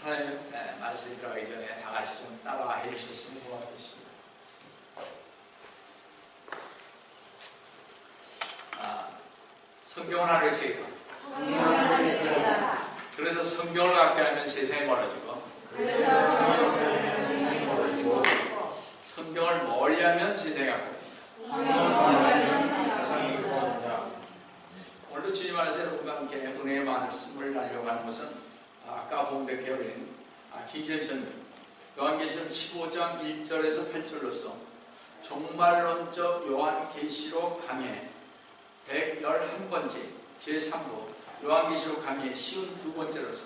하나님 말씀이 들어가기 전에 다 같이 좀 따라와 해주셨으면 고맙겠습니다. 성경을 하루에 책이다. 그래서 성경을 갖게 하면 세상이 멀어지고, 성경을 멀리하면 세상이 가고. 오늘도 주님 안에서 여러분과 함께 은혜의 말씀을 나누려고 하는 것은 아까 봉백해 올린 기계성경 요한계시록 15장 1절에서 8절로서 종말론적 요한계시록 강해 111번째 제3부 요한계시록 강해 52번째로서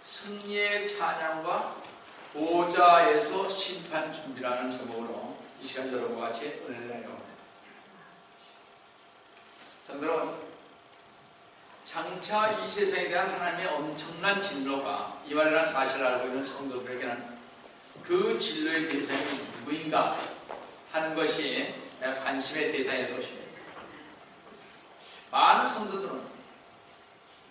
승리의 찬양과 보좌에서 심판 준비라는 제목으로 이 시간 여러분과 같이 은혜를 나누려고 합니다. 성도 여러분, 장차 이 세상에 대한 하나님의 엄청난 진노가 이말이라는 사실을 알고 있는 성도들에게는 그 진노의 대상이 누구인가 하는 것이 관심의 대상일 것입니다. 많은 성도들은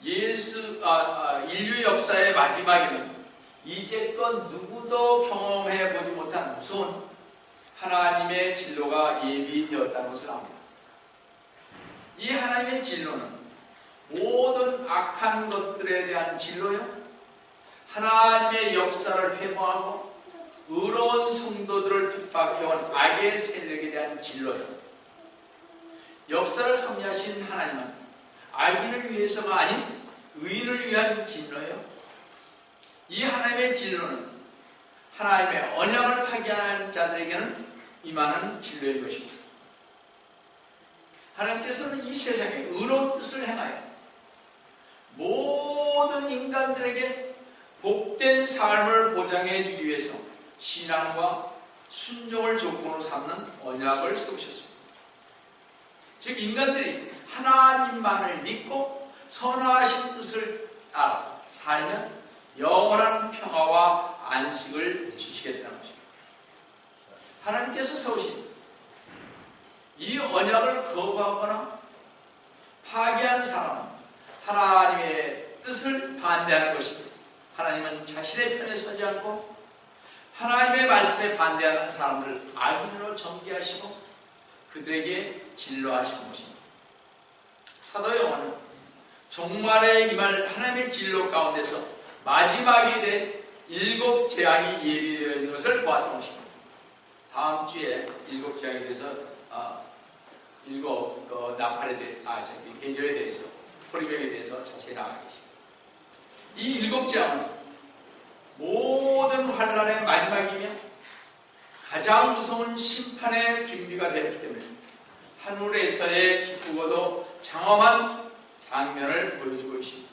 인류 역사의 마지막에는 이제껏 누구도 경험해 보지 못한 무서운 하나님의 진노가 예비되었다는 것을 압니다. 이 하나님의 진노는 모든 악한 것들에 대한 진노요, 하나님의 역사를 회방하고 의로운 성도들을 핍박해온 악의 세력에 대한 진노요, 역사를 섭리하신 하나님은 악인을 위해서가 아닌 의인을 위한 진노요, 이 하나님의 진노는 하나님의 언약을 파괴하는 자들에게는 임하는 진노인 것입니다. 하나님께서는 이 세상에 의로운 뜻을 행하여 모든 인간들에게 복된 삶을 보장해 주기 위해서 신앙과 순종을 조건으로 삼는 언약을 세우셨습니다. 즉 인간들이 하나님만을 믿고 선하신 뜻을 알아 살면 영원한 평화와 안식을 주시겠다는 것입니다. 하나님께서 세우신 이 언약을 거부하거나 파괴하는 사람은 하나님의 뜻을 반대하는 것입니다. 하나님은 자신의 편에 서지 않고 하나님의 말씀에 반대하는 사람들을 악인으로 정죄하시고 그들에게 진노하시는 것입니다. 사도 요한은 종말에 임할 하나님의 진노 가운데서 마지막이 된 7 재앙이 예비되어 있는 것을 보았던 것입니다. 다음 주에 7 재앙에 대해서 7 나팔에 계절에 대해서 호리병에 대해서 자세히 나가겠습니다. 이 7 재앙은 모든 환난의 마지막이며 가장 무서운 심판의 준비가 되었기 때문에 하늘에서의 기쁘고도 장엄한 장면을 보여주고 있습니다.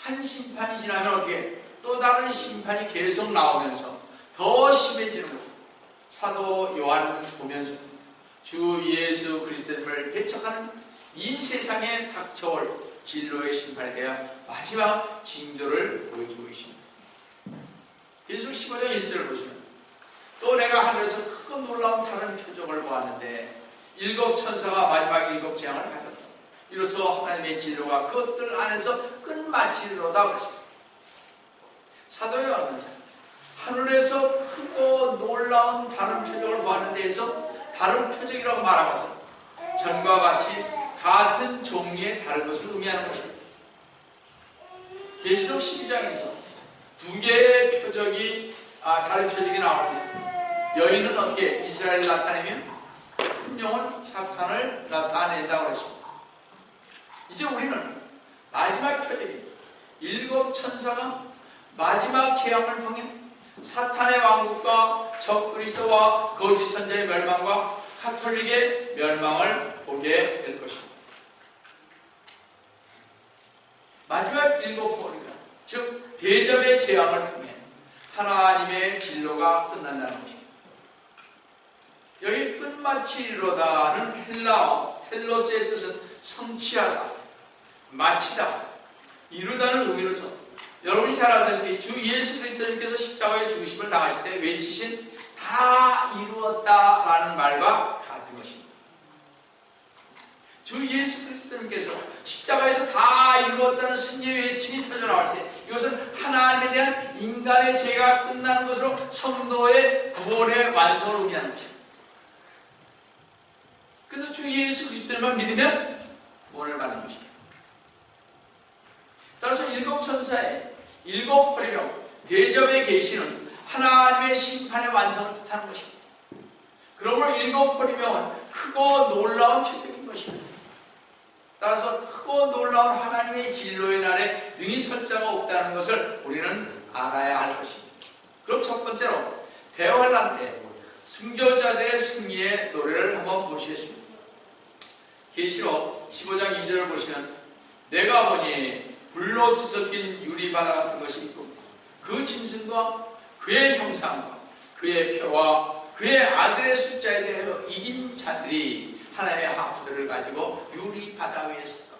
한 심판이 지나면 어떻게 또 다른 심판이 계속 나오면서 더 심해지는 것을 사도 요한은 보면서 주 예수 그리스도를 배척하는 이 세상에 닥쳐올 진노의 심판에 대한 마지막 징조를 보여주고 있습니다. 계속 15장 1절을 보시면 또 내가 하늘에서 크고 놀라운 다른 표적을 보았는데 7 천사가 마지막 7 재앙을 가졌다. 이로써 하나님의 진노가 그것들 안에서 끝마치리로다 그러십니다. 사도 요한은 하늘에서 크고 놀라운 다른 표적을 보았는데 해서 다른 표적이라고 말하면서 전과 같이 같은 종류의 다른 것을 의미하는 것입니다. 계시록 12장에서 2개의 표적이 다른 표적이 나오는데 여인은 어떻게 이스라엘을 나타내면 큰 영은 사탄을 나타낸다고 했습니다. 이제 우리는 마지막 표적인 7 천사가 마지막 재앙을 통해 사탄의 왕국과 적 그리스도와 거짓 선자의 멸망과 가톨릭의 멸망을 보게 될 것입니다. 마지막 7 보리가 즉 대접의 재앙을 통해 하나님의 진노가 끝난다는 것입니다. 여기 끝마치리로다는 헬라어 텔로스의 뜻은 성취하다, 마치다, 이루다는 의미로서 여러분이 잘 알다시피 주 예수 그리스도님께서 십자가의 죽으심을 당하실 때 외치신 다 이루었다라는 말과 같은 것입니다. 주 예수 그리스도님께서 십자가에서 다 이루었다는 승리의 외침이 터져나올 때 이것은 하나님에 대한 인간의 죄가 끝나는 것으로 성도의 구원의 완성을 의미하는 것입니다. 그래서 주 예수 그리스도만 믿으면 구원을 받는 것입니다. 따라서 일곱 천사의 일곱 호리병 대접의 계시는 하나님의 심판의 완성을 뜻하는 것입니다. 그러므로 일곱 호리병은 크고 놀라운 표적인 것입니다. 따라서 크고 놀라운 하나님의 진로의 날에 능히 설 자가 없다는 것을 우리는 알아야 할 것입니다. 그럼 첫 번째로 대환란 때 순교자들의 승리의 노래를 한번 보시겠습니다. 계시록 15장 2절을 보시면 내가 보니 불로 뒤섞인 유리바다 같은 것이 있고 그 짐승과 그의 형상과 그의 표와 그의 아들의 숫자에 대하여 이긴 자들이 하나님의 하프들을 가지고 유리바다 위에 섰다.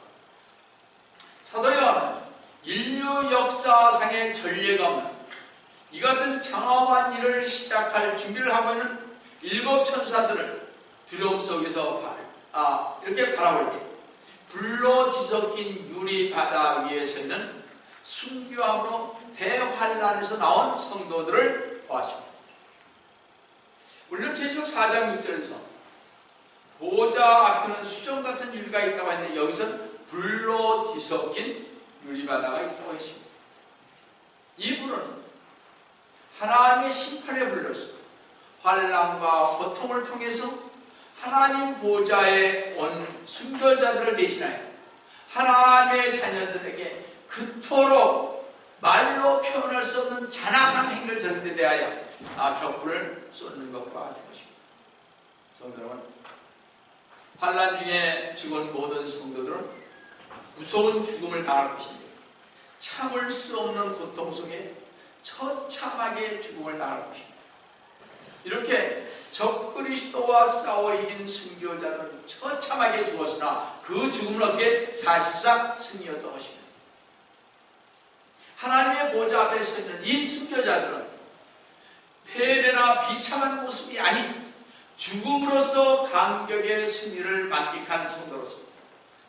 사도 요한은 인류 역사상의 전례가 없는 이 같은 장엄한 일을 시작할 준비를 하고 있는 일곱 천사들을 두려움 속에서 이렇게 바라볼 때 불로 뒤섞인 유리바다 위에 서 있는 순교함으로 대환란에서 나온 성도들을 보았습니다. 우리는 계시록 4장 6절에서 보좌 앞에는 수정 같은 유리가 있다고 했는데 여기서는 불로 뒤섞인 유리바다가 있다고 했습니다. 이 불은 하나님의 심판의 불로서 환난과 고통을 통해서 하나님 보좌에 온 순교자들을 대신하여 하나님의 자녀들에게 그토록 말로 표현할 수 없는 잔악한 행위를 저는 데 대하여 격불을 쏟는 것과 같은 것입니다. 성도 여러분, 환난 중에 죽은 모든 성도들은 무서운 죽음을 당할 것인데 참을 수 없는 고통 속에 처참하게 죽음을 당할 것입니다. 이렇게 적그리스도와 싸워 이긴 순교자들은 처참하게 죽었으나 그 죽음은 어떻게 사실상 승리였던 것입니다. 하나님의 보좌 앞에 서 있는 이 순교자들은 패배나 비참한 모습이 아닌 죽음으로써 감격의 승리를 만끽한 성도로서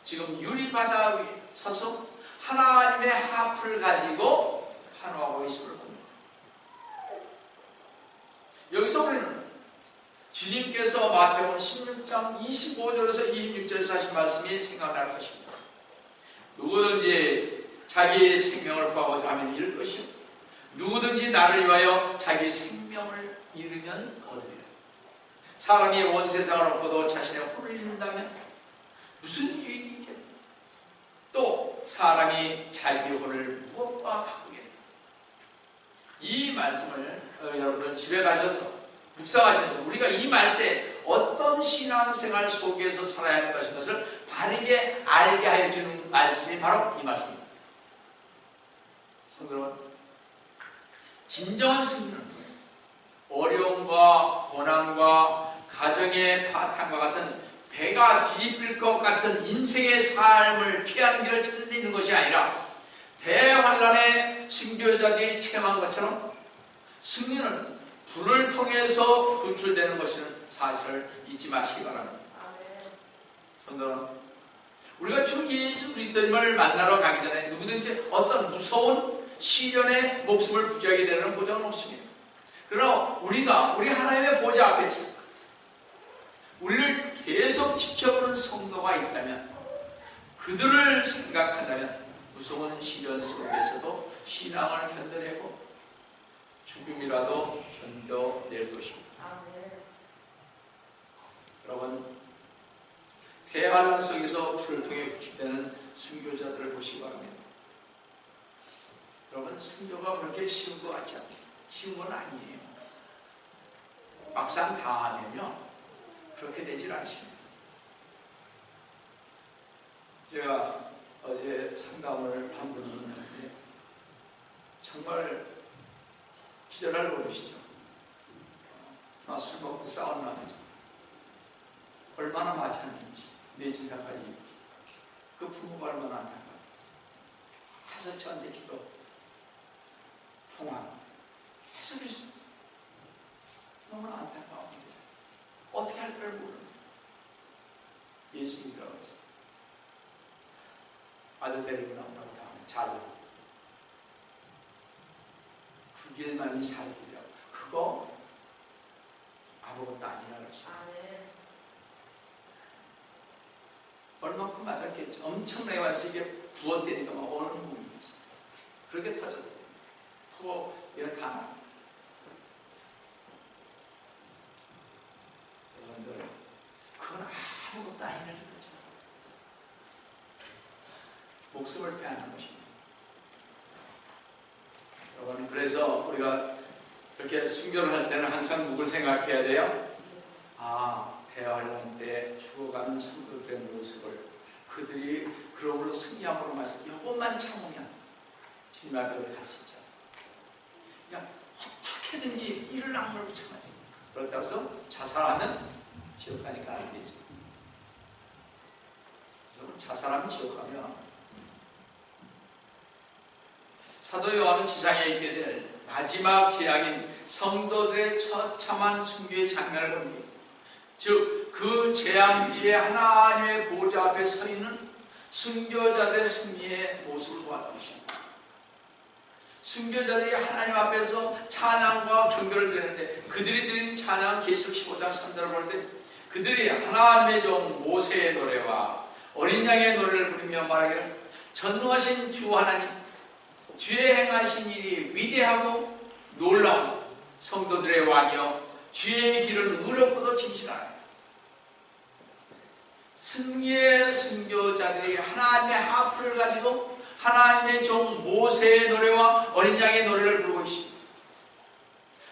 지금 유리바다 위에 서서 하나님의 하프를 가지고 환호하고 있음을 봅니다. 여기서 우리는 주님께서 마태복음 16장 25절에서 26절에서 하신 말씀이 생각날 것입니다. 누구든지 자기의 생명을 구하고자 하면 잃을 것이요 누구든지 나를 위하여 자기 생명을 잃으면 얻으리라. 사람이 온 세상을 얻고도 자신의 혼을 잃는다면 무슨 유익이 있겠나? 또 사람이 자기 혼을 무엇과 바꾸겠나? 이 말씀을 여러분들 집에 가셔서 묵상하면서 우리가 이 말씀에 어떤 신앙생활 속에서 살아야 하는 것인 것을 바르게 알게 하여 주는 말씀이 바로 이 말씀입니다. 성도 여러분, 진정한 승리는 어려움과 고난과 가정의 파탄과 같은 배가 뒤집힐 것 같은 인생의 삶을 피하는 길을 찾는 데 있는 것이 아니라 대환란의 순교자들이 체험한 것처럼 승리는 불을 통해서 분출되는 것이라는 사실을 잊지 마시기 바랍니다. 성도 여러분, 우리가 주 예수 그리스도님을 만나러 가기 전에 누구든지 어떤 무서운 시련의 목숨을 부지하게 되는 보장은 없습니다. 그러나 우리 하나님의 보좌 앞에서 우리를 계속 지켜보는 성도가 있다면 그들을 생각한다면 무서운 시련 속에서도 신앙을 견뎌내고 죽음이라도 견뎌낼 것입니다. 여러분, 대환란 속에서 불을 통해 구출되는 순교자들을 보시기 바랍니다. 여러분, 순교가 그렇게 쉬운 것 같지 않습니다. 쉬운 건 아니에요. 막상 당하면요 그렇게 되질 않습니다. 제가 어제 상담을 한 분이 있는데 정말 기절할 노릇이죠. 술 먹고 싸웠나 보죠. 얼마나 맞았는지 내 진사까지 그 부모가 얼마나 안타까웠어요. 계속 저한테 기도 통화 계속 있어요. 너무나 안타까운데 어떻게 할 걸 모르는 예수 믿으라고 했어요. 아들 데리고 나오라고 다음에 잘 나오고 그 길만이 살 길이라고. 그거 아무것도 아니라 그러죠. 얼마큼 맞았겠죠. 엄청나게 맞아서 이게 부었대니까 막 오는 몸이 그렇게 터졌대요. 그거 이렇게 가나. 여러분들, 그건 아무것도 아니라는 거죠. 목숨을 빼앗는 것입니다. 여러분, 그래서 우리가 이렇게 순교를 할 때는 항상 누굴 생각해야 돼요? 대환란 때 죽어가는 성도들의 모습을, 그들이 그러므로 승리함으로 말해서 이것만 참으면 주님 앞에 우리 갈 수 있잖아요. 그냥 어떻게든지 이를 악물고 참아야 돼요. 그렇다고 해서 자살하면 지옥 가니까 안 되죠. 그래서 자살하면 지옥 가면, 사도 요한은 지상에 있게 될 마지막 재앙인 성도들의 처참한 순교의 장면을 봅니다. 즉 그 재앙 뒤에 하나님의 보좌 앞에 서 있는 순교자들의 승리의 모습을 보았던 것입니다. 순교자들이 하나님 앞에서 찬양과 경배를 드리는데, 그들이 드린 찬양은 계시록 15장 3절을 보는데, 그들이 하나님의 종 모세의 노래와 어린 양의 노래를 부르며 말하기를, 전능하신 주 하나님, 주의 행하신 일이 위대하고 놀라운 성도들의 왕이여, 주의 길은 의롭고도 진실하라. 승리의 순교자들이 하나님의 하프를 가지고 하나님의 종 모세의 노래와 어린 양의 노래를 부르고 있습니다.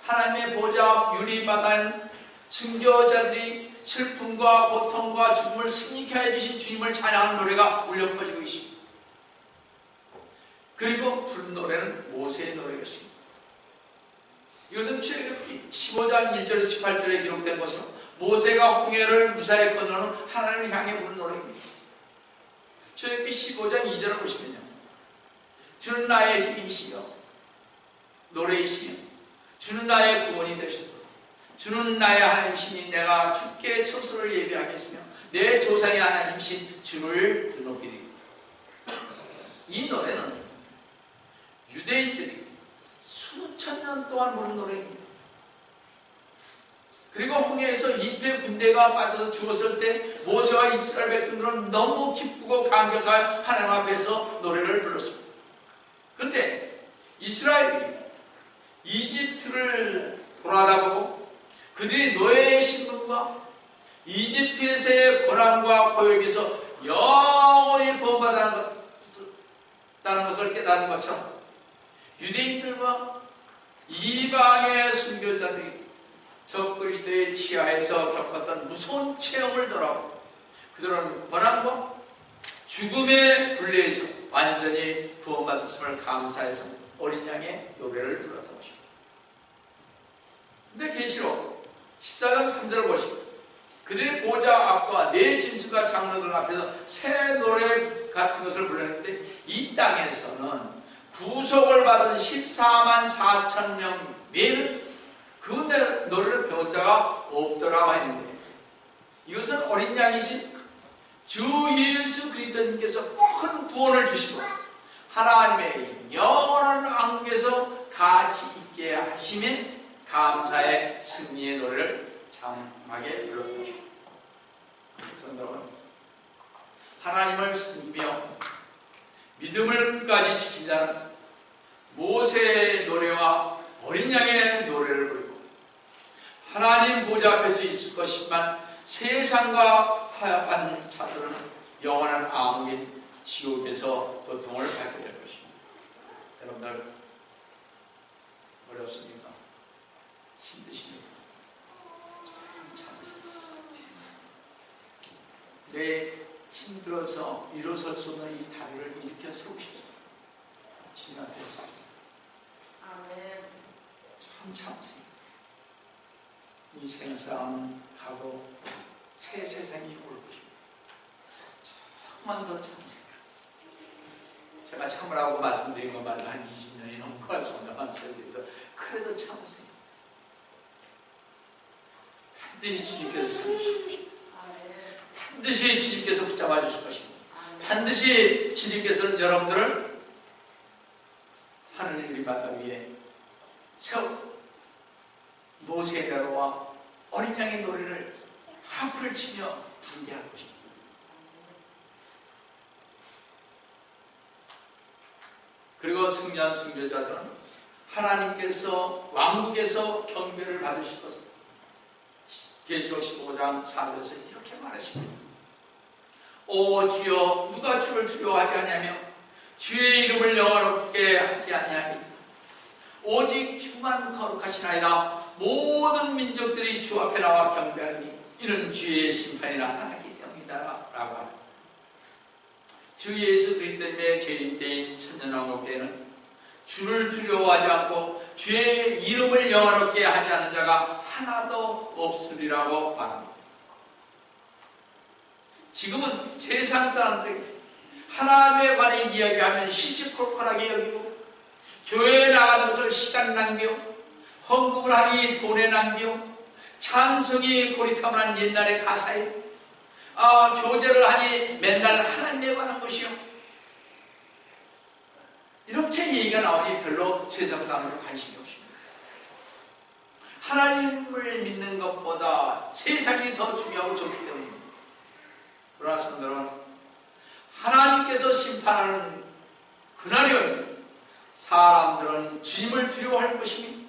하나님의 보좌 앞 유리바다는 순교자들이 슬픔과 고통과 죽음을 승리케 해주신 주님을 찬양하는 노래가 울려 퍼지고 있습니다. 그리고 부른 노래는 모세의 노래였습니다. 이것은 출애굽기 15장 1절에서 18절에 기록된 것으로 모세가 홍해를 무사히 건너는 하나님을 향해 부른 노래입니다. 출애굽기 15장 2절을 보시면요, 주는 나의 힘이시여, 노래이시며 주는 나의 구원이 되셨도다. 주는 나의 하나님이시니 내가 주께 처소를 예비하겠으며 내 조상의 하나님이신 주를 드높이리. 이 노래는 유대인들이 수천 년 동안 부른 노래입니다. 그리고 홍해에서 이집트의 군대가 빠져서 죽었을 때 모세와 이스라엘 백성들은 너무 기쁘고 감격하여 하나님 앞에서 노래를 불렀습니다. 그런데 이스라엘이 이집트를 돌아다보고 그들이 노예의 신분과 이집트에서의 고난과 고역에서 영원히 구원받았다는 것을 깨달은 것처럼, 유대인들과 이방의 순교자들이 적그리스도의 지하에서 겪었던 무서운 체험을 돌아보고 그들은 고난과 죽음의 굴레에서 완전히 구원받았음을 감사해서 어린 양의 노래를 불렀던 것입니다. 근데 계시록 14장 3절을 보시면 그들의 보좌 앞과 네 짐승과 장로들 앞에서 새 노래 같은 것을 불렀는데, 이 땅에서는 구속을 받은 14만 4천 명 외에는 그 노래를 배운 자가 없더라고 했는데, 이것은 어린 양이신 주 예수 그리스도님께서 큰 구원을 주시고 하나님의 영원한 왕국에서 같이 있게 하시면 감사의 승리의 노래를 장하게 불렀던 것입니다. 여러분, 하나님을 섬기며 믿음을 끝까지 지키자는 모세의 노래와 어린 양의 노래를 부르고 하나님 보좌 앞에서 있을 것이지만 세상과 타협한 자들은 영원한 암흑인 지옥에서 고통을 받게 될 것입니다. 여러분들, 어렵습니까? 힘드십니까? 내 힘들어서 일어설 수 없는 이 다리를 일으켜 세우십시오. 주님 앞에 서서 참 참으세요. 이 생싸움 가고 새 세상이 올 것입니다. 조금만 더 참으세요. 제가 참으라고 말씀드린 것만 한 20년이 넘은 것 같습니다. 설교에서. 그래도 참으세요. 반드시 주님께서 참으십시오. 반드시 주님께서 붙잡아 주실 것입니다. 반드시 주님께서는 여러분들을 하늘 유리 바다 위에 세워서 모세네로와 어린 양의 노래를 하프를 치며 부르게 할 것입니다. 그리고 승리한 승려자들은 하나님께서 왕국에서 경배를 받으실 것을 계시록 15장 4절에서 이렇게 말하십니다. 오 주여 누가 주를 두려워하지 아니하며 주의 이름을 영화롭게 하지 아니하리까. 오직 주만 거룩하시나이다. 모든 민족들이 주 앞에 나와 경배하니 이는 주의 심판이 나타나기 때문이다 라고 하다. 주 예수 그리스도의 재림 때인 천년왕국 때에는 주를 두려워하지 않고 주의 이름을 영화롭게 하지 않은 자가 하나도 없으리라고 말합니다. 지금은 세상 사람들에게 하나님에 관해 이야기하면 시시콜콜하게 여기고 교회에 나가는 것을 시간 낭비요, 헌금을 하니 돈에 낭비요, 찬송이 고리타분한 옛날의 가사에 교제를 하니 맨날 하나님에 관한 것이요, 이렇게 얘기가 나오니 별로 세상 사람들은 관심이 없습니다. 하나님을 믿는 것보다 세상이 더 중요하고 좋기 때문입니다. 그러나 성도는 하나님께서 심판하는 그날이 오면 사람들은 주님을 두려워할 것이며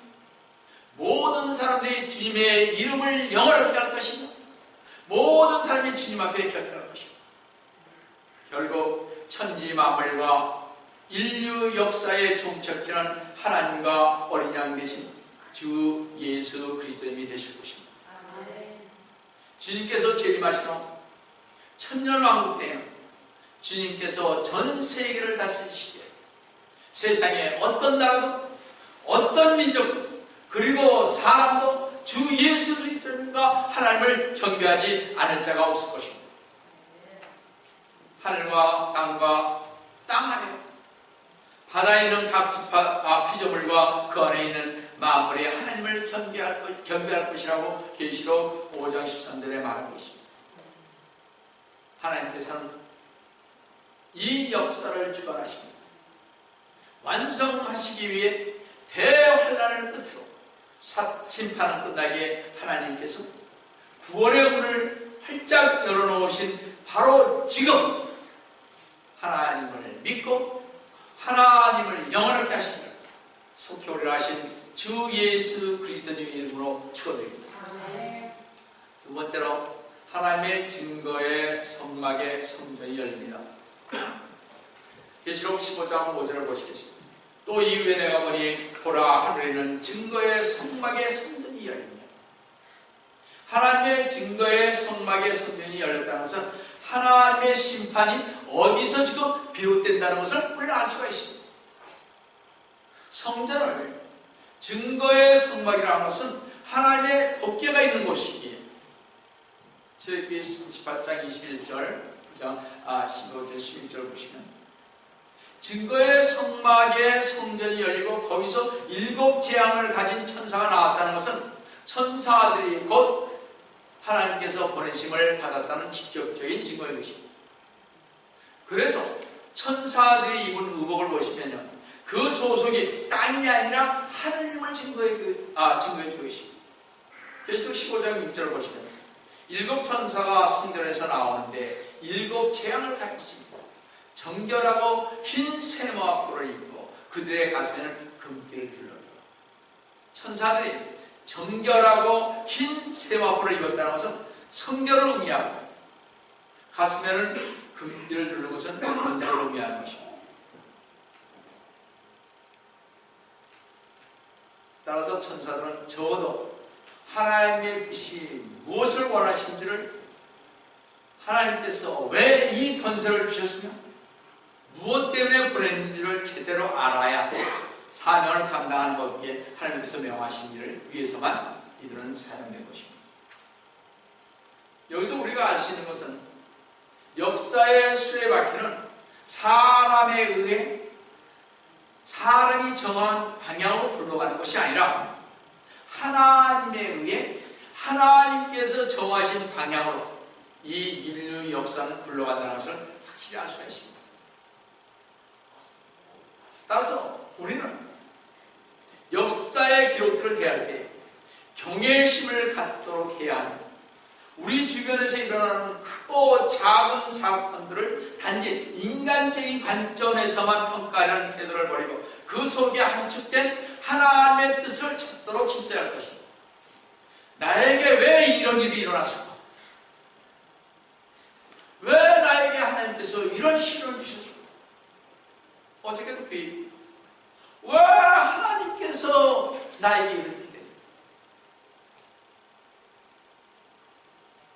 모든 사람들이 주님의 이름을 영화롭게 할 것이며 모든 사람이 주님 앞에 경배할 것이며 결국 천지 만물과 인류 역사의 종착지는 하나님과 어린 양 대신 주 예수 그리스도님이 되실 것입니다. 주님께서 재림하신 후 천년왕국 때에는 주님께서 전 세계를 다스리시기에 세상에 어떤 나라도 어떤 민족도 그리고 사람도 주 예수 그리스도님과 하나님을 경배하지 않을 자가 없을 것입니다. 하늘과 땅과 땅 아래 바다에 있는 각 피조물과 그 안에 있는 만물이 하나님을 경배할 것이라고 계시록 5장 13절에 말하고 있습니다. 하나님께서는 이 역사를 주관하십니다. 완성하시기 위해 대환란을 끝으로 심판은 끝나기에 하나님께서 구원의 문을 활짝 열어놓으신 바로 지금 하나님을 믿고 하나님을 영원하게 하시며 속히 오리라 하신 주 예수 그리스도님의 이름으로 축원드립니다. 두 번째로 하나님의 증거의 성막의 성전이 열립니다. 계시록 15장 5절을 보시겠습니다. 또 이후에 내가 보니 보라 하늘에는 증거의 성막의 성전이 열립니다. 하나님의 증거의 성막의 성전이 열렸다는 것은 하나님의 심판이 어디서 지금 비롯된다는 것을 우리는 알 수가 있습니다. 성전을 증거의 성막이라는 것은 하나님의 법궤가 있는 곳이기에 출애굽기 38장 21절 15절 11절 보시면 증거의 성막의 성전이 열리고 거기서 7 재앙을 가진 천사가 나왔다는 것은 천사들이 곧 하나님께서 보내심을 받았다는 직접적인 증거의 것입니다. 그래서 천사들이 입은 의복을 보시면요, 그 소속이 땅이 아니라 하늘님을 증거해 주고 계십니다. 계시록 15장 6절을 보시면 7 천사가 성전에서 나오는데 7 재앙을 가졌습니다. 정결하고 흰 세마와 뿔을 입고 그들의 가슴에는 금띠를 둘러요. 천사들이 정결하고 흰 세마포를 입었다는 것은 성결을 의미하고 가슴에는 금띠를 두른 것은 권세를 의미하는 것입니다. 따라서 천사들은 적어도 하나님의 뜻이 무엇을 원하신지를 하나님께서 왜 이 권세를 주셨으며 무엇 때문에 보냈는지를 제대로 알아야 사명을 감당하는 법에 하나님께서 명하신 일을 위해서만 이들은 사용된 것입니다. 여기서 우리가 알 수 있는 것은 역사의 수레바퀴는 사람에 의해 사람이 정한 방향으로 굴러가는 것이 아니라 하나님에 의해 하나님께서 정하신 방향으로 이 인류 역사는 굴러간다는 것을 확실히 알 수가 있습니다. 따라서 우리는 역사의 기록들을 대할 때 경외심을 갖도록 해야 하는, 우리 주변에서 일어나는 크고 작은 사건들을 단지 인간적인 관점에서만 평가하려는 태도를 버리고 그 속에 함축된 하나님의 뜻을 찾도록 힘써야 할 것입니다. 나에게 왜 이런 일이 일어났을까? 왜 나에게 하나님께서 이런 시련을 주셨을까? 어저께도 그 얘기. 왜 하나님께서 나에게 이렇게 됩니까?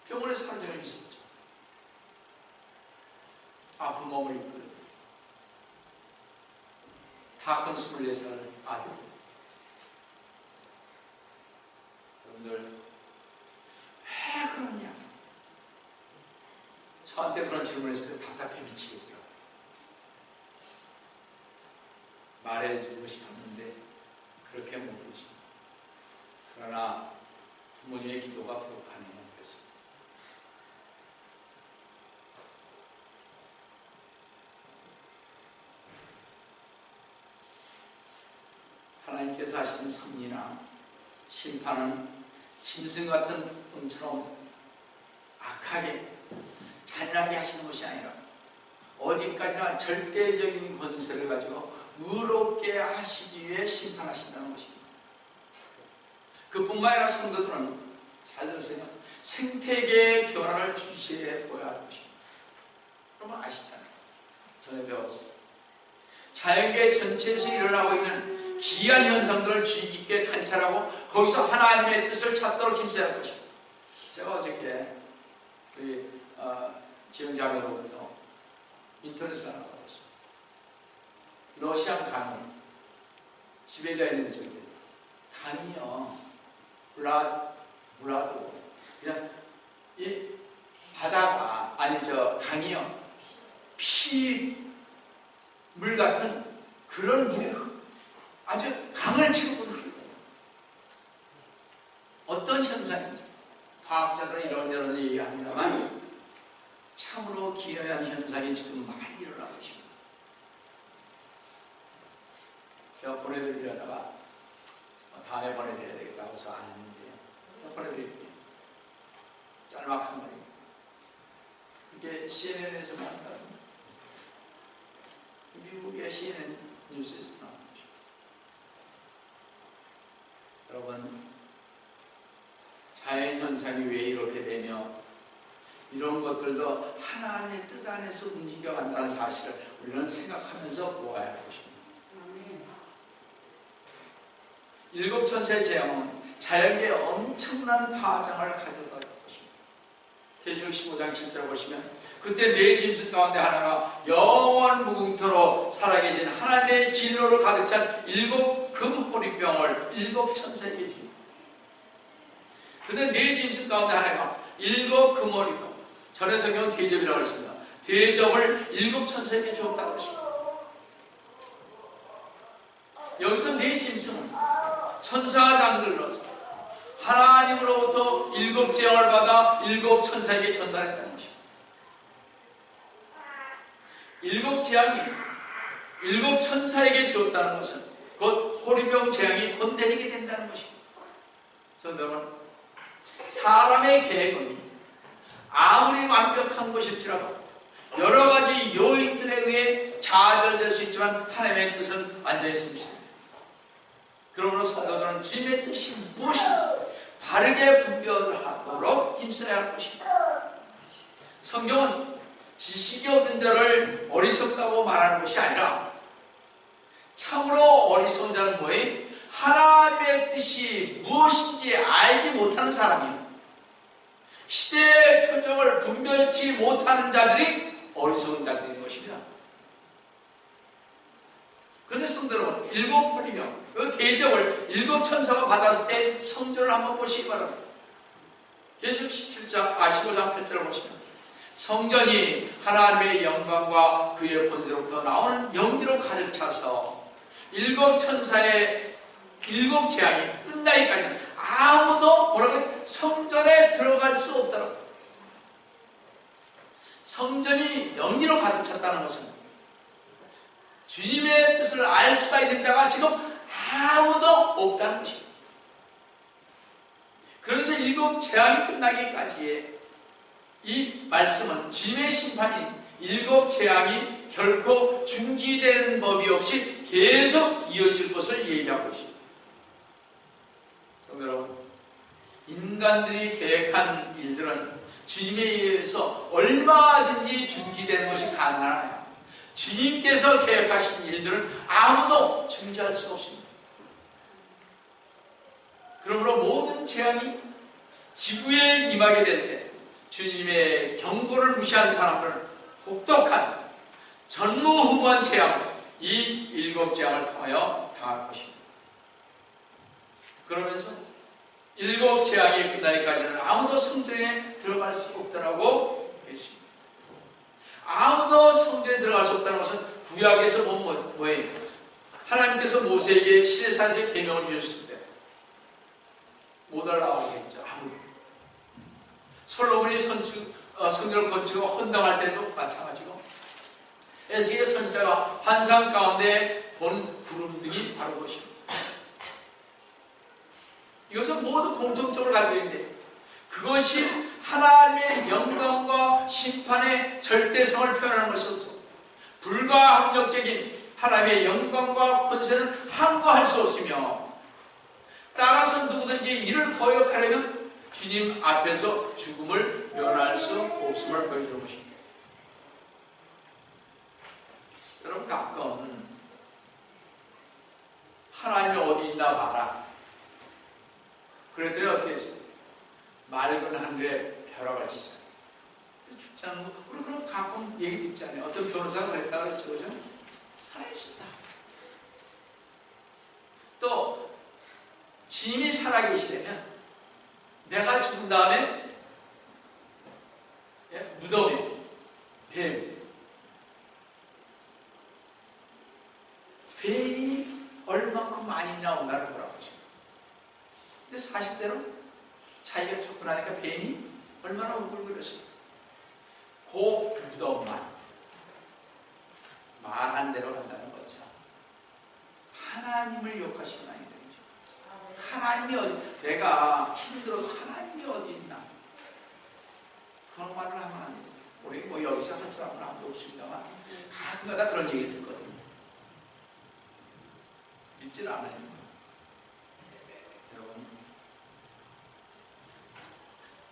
병원에서 하루 종일 있었죠. 아픈 몸을 입고 다 큰 24살 아들. 여러분들 왜 그러냐? 저한테 그런 질문했을 때 답답해 미치겠더라고요. 말해주고 싶었는데 그렇게 못했죠. 그러나 부모님의 기도가 부족하네요. 그래서 하나님께서 하시는 섭리나 심판은 짐승 같은 폭풍처럼 악하게 잔인하게 하시는 것이 아니라 어디까지나 절대적인 권세를 가지고 의롭게 하시기 위해 심판하신다는 것입니다. 그뿐만 아니라 성도들은 잘 들으세요. 생태계의 변화를 주시해 보여야 할 것입니다. 여러분 아시잖아요. 전에 배웠어요. 자연계 전체에서 일어나고 있는 기이한 현상들을 주의 깊게 관찰하고 거기서 하나님의 뜻을 찾도록 힘써야 할 것입니다. 제가 어저께 우리 지원자매로부터 인터넷을 하나 받았어요. 러시안 강이, 시베리아에 있는 저기 강이요, 블라드 그냥 이 바다가 아니 저 강이요, 피물 같은 그런 물이 아주 강을 치고 흘러요. 어떤 현상인지 과학자들은 이런저런 얘기합니다만 참으로 기이한 현상이 지금 많이 일어나고 있습니다. 제가 보내드리려다가 다음에 보내드려야 되겠다고 해서 안 했는데요. 제가 보내드릴게요. 짤막한 말입니다. 그게 CNN에서 나왔다는 미국의 CNN 뉴스에서 나온 거죠. 여러분, 자연현상이 왜 이렇게 되며 이런 것들도 하나님의 뜻 안에서 움직여간다는 사실을 우리는 생각하면서 보아야 할 것입니다. 일곱 천사의 재앙은 자연계에 엄청난 파장을 가져다 줄 것입니다. 계시록 15장 7절 보시면 그때 네 짐승 가운데 하나가 영원 무궁토로 살아계신 하나님의 진노로 가득 찬 일곱 금호리병을 일곱 천사에게 줍니다. 근데 네 짐승 가운데 하나가 일곱 금호리병, 전에 성경은 대접이라고 했습니다. 대접을 일곱 천사에게 주었다고 했습니다. 여기서 네 짐승은 천사장들로서 하나님으로부터 일곱 재앙을 받아 일곱 천사에게 전달했다는 것입니다. 일곱 재앙이 일곱 천사에게 주었다는 것은 곧 호리병 재앙이 곧 내리게 된다는 것입니다. 여러분, 사람의 계획은 아무리 완벽한 것일지라도 여러 가지 요인들에 의해 좌절될 수 있지만 하나님의 뜻은 완전히 숨쉽니다. 그러므로 성도들은 주님의 뜻이 무엇인지 바르게 분별하도록 힘써야 할 것입니다. 성경은 지식이 없는 자를 어리석다고 말하는 것이 아니라 참으로 어리석은 자는 뭐예요? 하나님의 뜻이 무엇인지 알지 못하는 사람이에요. 시대의 표적을 분별치 못하는 자들이 어리석은 자들인 것입니다. 그런데 성도는 일곱 홀이며 그 대접을 일곱 천사가 받았을 때 성전을 한번 보시기 바랍니다. 계시록 15장 8절을 보시면 성전이 하나님의 영광과 그의 권세로부터 나오는 연기로 가득 차서 일곱 천사의 일곱 재앙이 끝나기까지는 아무도 뭐라고 성전에 들어갈 수 없더라고요. 성전이 연기로 가득 찼다는 것은 주님의 뜻을 알 수가 있는 자가 지금 아무도 없다는 것입니다. 그래서 일곱 재앙이 끝나기까지의 이 말씀은 주님의 심판이 일곱 재앙이 결코 중지되는 법이 없이 계속 이어질 것을 얘기하고 있습니다. 여러분, 인간들이 계획한 일들은 주님에 의해서 얼마든지 중지되는 것이 가능하나요? 주님께서 계획하신 일들은 아무도 중지할 수가 없습니다. 그러므로 모든 재앙이 지구에 임하게 될 때 주님의 경고를 무시한 사람들은 혹독한 전무후무한 재앙을 이 일곱 재앙을 통하여 당할 것입니다. 그러면서 일곱 재앙이 끝나기까지는 아무도 성전에 들어갈 수 없다라고 했습니다. 아무도 성전에 들어갈 수 없다는 것은 구약에서 뭐예요? 하나님께서 모세에게 시내산에서 계명을 주셨을 때 못 올라가게 했죠. 아무도. 솔로몬이 성전을 건축하고 헌당할 때도 마찬가지고 에스겔 선지자가 환상 가운데 본 구름등이 바로 그것입니다. 이것은 모두 공통점을 가지고 있는데 그것이 하나님의 영광과 심판의 절대성을 표현하는 것이어서 불가항력적인 하나님의 영광과 권세는 항거할 수 없으며 따라서 누구든지 이를 거역하려면 주님 앞에서 죽음을 면할 수 없음을 보여주는 것입니다. 여러분, 가끔 하나님이 어디 있나 봐라. 그랬더니 어떻게 했어요? 맑은 하늘에 벼락을 치잖아요. 죽지 않는 거. 우리 그럼 가끔 얘기 듣잖아요. 어떤 변호사가 그랬다 그랬죠. 그죠? 하나님 있습니다. 또 주님이 살아계시다면 내가 죽은 다음에 무덤에 뱀이 얼만큼 많이 나온다는 거라고 하죠. 근데 사실대로 자기가 죽고 나니까 뱀이 얼마나 우글거렸어요. 그 무덤만 말한 대로 간다는 거죠. 하나님을 욕하시는 아이들이죠. 하나님이 어디, 내가 힘들어도 하나님이 어디 있나? 그런 말을 하면 안 돼요. 우리 뭐 여기서 한 사람은 아무도 없습니다만 가끔가다 그런 얘기를 듣거든요. 믿질 않아요. 여러분,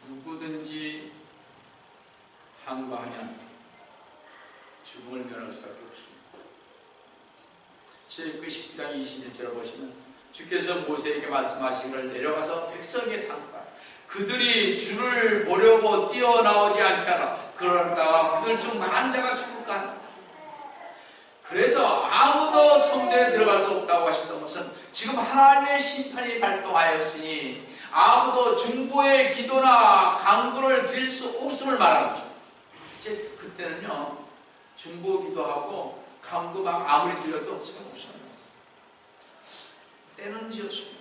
누구든지 항거하면 죽음을 면할 수밖에 없습니다. 출애굽기 19장 21절을 보시면 주께서 모세에게 말씀하시기를 내려가서 백성에게 당부하라. 그들이 주를 보려고 뛰어나오지 않게 하라. 그러다가 그들 중 만자가 죽을까? 그래서 아무도 성전에 들어갈 수 없다고 하셨던 것은 지금 하나님의 심판이 발동하였으니 아무도 중보의 기도나 간구를 드릴 수 없음을 말하는 거죠. 이제 그때는요, 중보 기도하고 간구 막 아무리 드려도 소용없어요. 때는 지었습니다.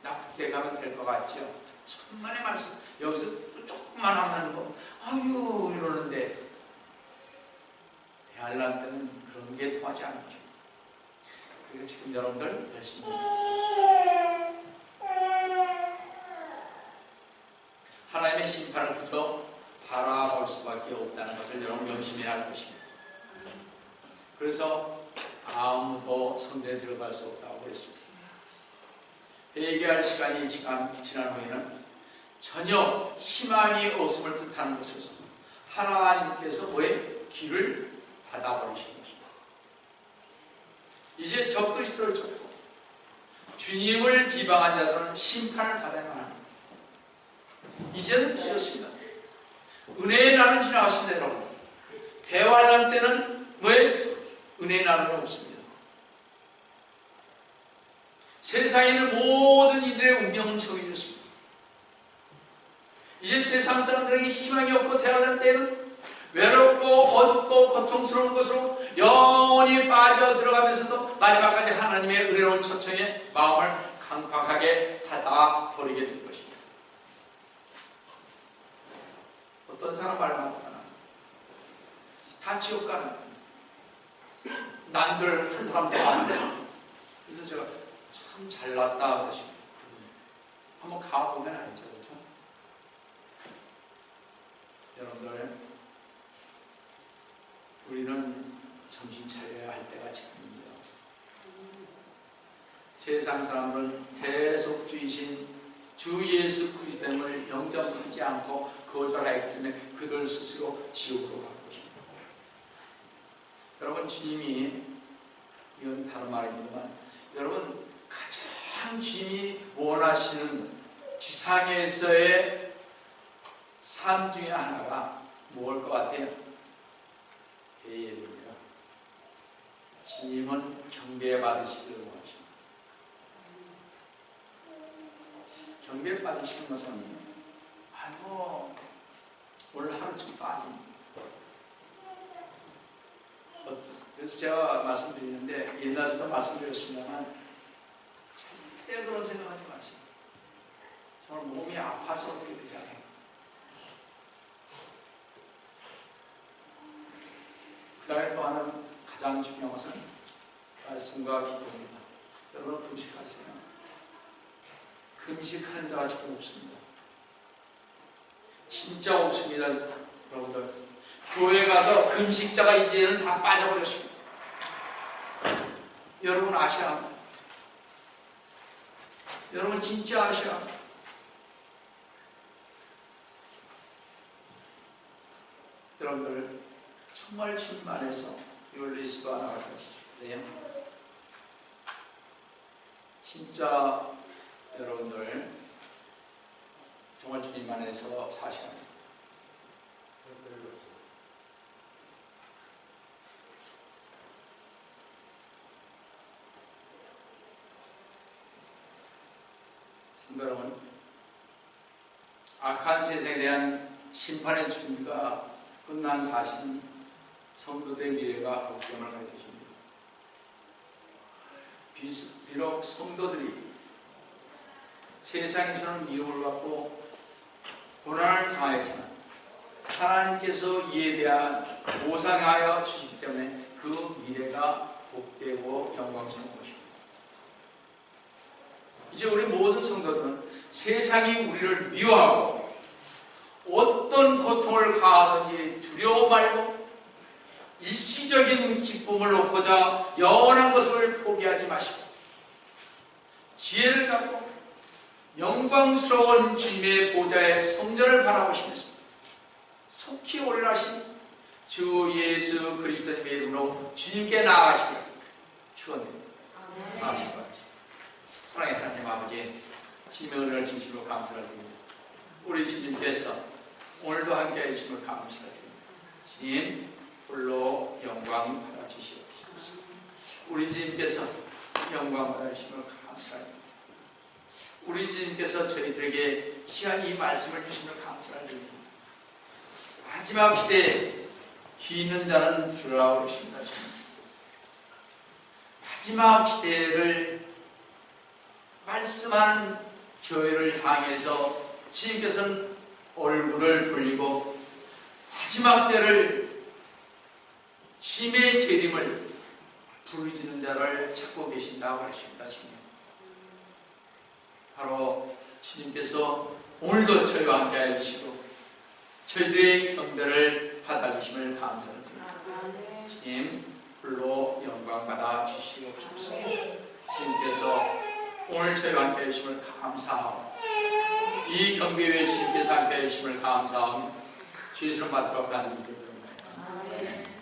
나 그때 가면 될 것 같지요? 천만의 말씀. 여기서 조금만 하면 뭐 아유 이러는데 대할란 때는 그런 게 통하지 않죠. 그러니까 지금 여러분들 열심히 해주세요. 하나님의 심판을 그저 바라볼 수밖에 없다는 것을 여러분 명심해야 할 것입니다. 그래서 아무도 성전에 들어갈 수 없다고 그랬습니다. 회개할 시간이 지난 후에는 전혀 희망이 없음을 뜻하는 것에서 하나님께서 왜 길을 닫아버리신 것입니다. 이제 저 그리스도를 쫓고 주님을 비방한 자들은 심판을 받아야만 합니다. 이제는 뒤졌습니다. 은혜의 날은 지나갔습니다. 여러분. 대환란 때는 왜 은혜의 날은 없습니다. 세상에 있는 모든 이들의 운명은 정해졌습니다. 이제 세상 사람들에게 희망이 없고 대환란 때는 외롭고 어둡고 고통스러운 것으로 영원히 빠져 들어가면서도 마지막까지 하나님의 은혜로운 초청에 마음을 강팍하게 닫아버리게 될 것입니다. 어떤 사람 말만 하나 다 지옥 가는 거예요. 난들 한 사람 더 많아요. 그래서 제가 참 잘났다 그러십니다. 한번 가보면 알죠, 그렇죠? 여러분들, 우리는 정신 차려야 할 때가 지금입니다. 세상 사람들은 대속주이신 주 예수 그리스도를 영접하지 않고 거절하기 때문에 그들 스스로 지옥으로 가고 있습니다. 여러분, 주님이, 이건 다른 말입니다만, 여러분 가장 주님이 원하시는 지상에서의 삶 중에 하나가 뭘 것 같아요? 회개입니다. 주님은 경배받으시기를 원하십니다. 경배받으시는 것은 아이고 오늘 하루 좀 빠집니다. 그래서 제가 말씀드리는데 옛날에도 말씀드렸습니다만 절대 그런 생각하지 마시고 정말 몸이 아파서 어떻게 되지 않아요. 그 다음에 또 하나는 가장 중요한 것은 말씀과 기도입니다. 여러분 금식하세요. 금식하는 자가 지금 없습니다. 진짜 없습니다. 여러분들 교회 가서 금식자가 이제는 다 빠져버렸습니다. 여러분 아셔야 합니다. 여러분 진짜 아셔야 합니다. 여러분들 정말 주님 안에서 이걸 예수가 하나가 가지죠. 진짜 여러분들 정말 주님 안에서 사셔야 합니다. 성도 여러분, 악한 세상에 대한 심판의 준비가 끝난 사실은 성도들의 미래가 걱정을 하게 되십니다. 비록 성도들이 세상에서는 미움을 받고 고난을 당하였지만 하나님께서 이에 대한 보상하여 주시기 때문에 그 미래가 복되고 영광스러운 것입니다. 이제 우리 모든 성도들은 세상이 우리를 미워하고 어떤 고통을 가하든지 두려워 말고 일시적인 기쁨을 놓고자 영원한 것을 포기하지 마시고 지혜를 갖고 영광스러운 주님의 보좌의 성전을 바라보시면서 속히 오리라신 주 예수 그리스도님의 이름으로 주님께 나아가시기를 축원드립니다. 나아가시기 바랍니다. 사랑의 하나님 아버지, 주님의 은혜를 진심으로 감사를 드립니다. 우리 주님께서 오늘도 함께 해주심을 감사를 드립니다. 주님 홀로 영광 받아주시옵소서. 우리 주님께서 영광 받아주심을 감사합니다. 우리 주님께서 저희들에게 귀한 이 말씀을 주심을 감사를 드립니다. 마지막 시대에 귀 있는 자는 들으라고 그러십니다. 마지막 시대를 말씀하는 교회를 향해서 주님께서는 얼굴을 돌리고 마지막 때를 주님의 재림을 부르짖는 자를 찾고 계신다고 하십니다. 주님. 바로 주님께서 오늘도 저희와 함께 해주시고 저희들의 경배를 받아주심을 감사를 드립니다. 주님 홀로 영광 받아 주시옵소서. 주님께서 오늘 저희와 함께 해주심을 감사하고 이 경배에 주님께서 함께 해주심을 감사하며 주의스러운 받도록 하는 일을 드립니다.